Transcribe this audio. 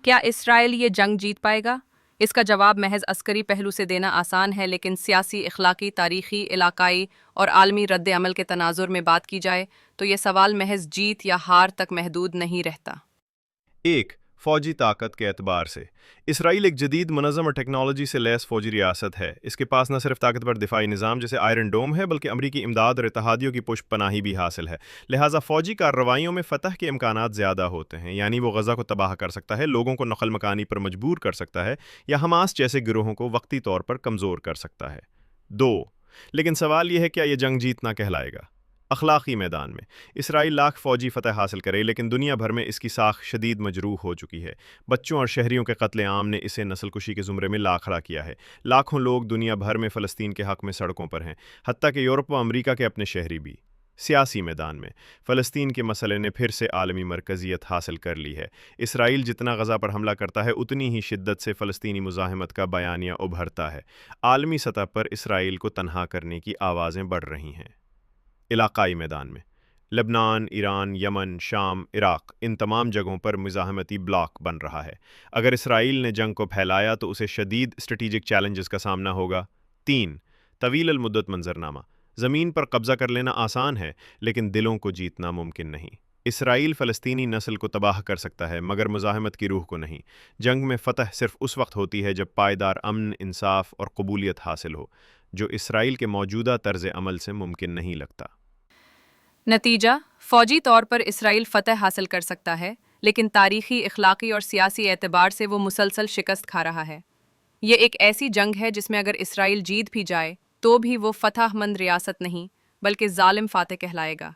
کیا اسرائیل یہ جنگ جیت پائے گا؟ اس کا جواب محض عسکری پہلو سے دینا آسان ہے، لیکن سیاسی، اخلاقی، تاریخی، علاقائی اور عالمی رد عمل کے تناظر میں بات کی جائے تو یہ سوال محض جیت یا ہار تک محدود نہیں رہتا۔ ایک فوجی طاقت کے اعتبار سے اسرائیل ایک جدید، منظم اور ٹیکنالوجی سے لیس فوجی ریاست ہے۔ اس کے پاس نہ صرف طاقتور دفاعی نظام جیسے آئرن ڈوم ہے، بلکہ امریکی امداد اور اتحادیوں کی پشت پناہی بھی حاصل ہے۔ لہٰذا فوجی کارروائیوں میں فتح کے امکانات زیادہ ہوتے ہیں، یعنی وہ غزہ کو تباہ کر سکتا ہے، لوگوں کو نقل مکانی پر مجبور کر سکتا ہے، یا حماس جیسے گروہوں کو وقتی طور پر کمزور کر سکتا ہے۔ دو لیکن سوال یہ ہے، کیا یہ جنگ جیتنا کہلائے گا؟ اخلاقی میدان میں اسرائیل لاکھ فوجی فتح حاصل کرے، لیکن دنیا بھر میں اس کی ساکھ شدید مجروح ہو چکی ہے۔ بچوں اور شہریوں کے قتل عام نے اسے نسل کشی کے زمرے میں لا کھڑا کیا ہے۔ لاکھوں لوگ دنیا بھر میں فلسطین کے حق میں سڑکوں پر ہیں، حتیٰ کہ یورپ و امریکہ کے اپنے شہری بھی۔ سیاسی میدان میں فلسطین کے مسئلے نے پھر سے عالمی مرکزیت حاصل کر لی ہے۔ اسرائیل جتنا غزہ پر حملہ کرتا ہے، اتنی ہی شدت سے فلسطینی مزاحمت کا بیانیہ ابھرتا ہے۔ عالمی سطح پر اسرائیل کو تنہا کرنے کی آوازیں بڑھ رہی ہیں۔ علاقائی میدان میں لبنان، ایران، یمن، شام، عراق، ان تمام جگہوں پر مزاحمتی بلاک بن رہا ہے۔ اگر اسرائیل نے جنگ کو پھیلایا تو اسے شدید اسٹریٹجک چیلنجز کا سامنا ہوگا۔ تین طویل المدت منظرنامہ۔ زمین پر قبضہ کر لینا آسان ہے، لیکن دلوں کو جیتنا ممکن نہیں۔ اسرائیل فلسطینی نسل کو تباہ کر سکتا ہے، مگر مزاحمت کی روح کو نہیں۔ جنگ میں فتح صرف اس وقت ہوتی ہے جب پائیدار امن، انصاف اور قبولیت حاصل ہو، جو اسرائیل کے موجودہ طرز عمل سے ممکن نہیں لگتا۔ نتیجہ: فوجی طور پر اسرائیل فتح حاصل کر سکتا ہے، لیکن تاریخی، اخلاقی اور سیاسی اعتبار سے وہ مسلسل شکست کھا رہا ہے۔ یہ ایک ایسی جنگ ہے جس میں اگر اسرائیل جیت بھی جائے تو بھی وہ فتح مند ریاست نہیں، بلکہ ظالم فاتح کہلائے گا۔